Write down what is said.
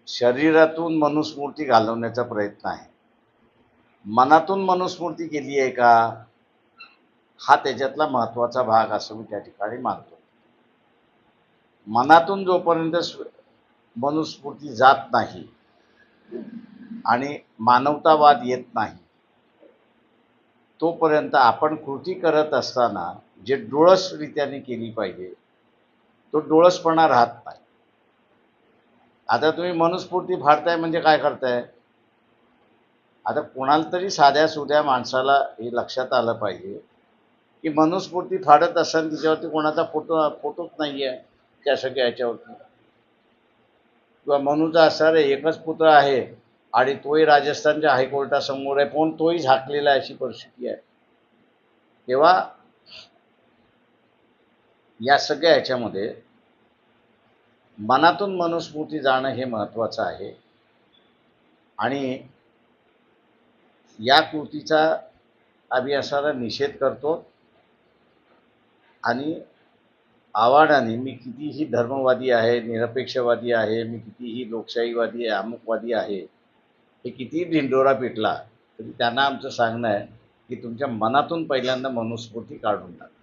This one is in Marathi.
शरीरातून मनुस्मृती घालवण्याचा प्रयत्न आहे. मनातून मनुस्मृती केली आहे का, हा त्याच्यातला महत्त्वाचा भाग असं मी त्या ठिकाणी मानतो. मनातून जोपर्यंत मनुस्मृती जात नाही आणि मानवतावाद येत नाही, तोपर्यंत आपण कृती करत असताना जे डोळसरित्याने केली पाहिजे तो डोळसपणा राहत नाही. आता तुम्ही मनुस्मृती फाडताय म्हणजे काय करताय? आता कोणाला तरी साध्या सुध्या माणसाला हे लक्षात आलं पाहिजे की मनुस्मृती फाडत असताना तिच्यावरती कोणाचा फोटोच नाही आहे त्या सगळ्या याच्यावरती, किंवा मनुचा असणारे एकच पुत्र आहे आणि तोही राजस्थानच्या हायकोर्टासमोर आहे, पण तोही झाकलेला आहे, अशी परिस्थिती आहे. तेव्हा या सगळ्या ह्याच्यामध्ये मनातून मनुस्मृती जाणं हे महत्त्वाचं आहे. आणि या कृतीचा आम्ही असा निषेध करतो. आणि आव्हानाने, मी कितीही धर्मवादी आहे, निरपेक्षवादी आहे, मी कितीही लोकशाहीवादी आहे, अमुकवादी आहे, हे कितीही ढिंडोरा पिटला तरी त्यांना आमचं सांगणं आहे की तुमच्या मनातून पहिल्यांदा मनुस्मृती काढून टाका.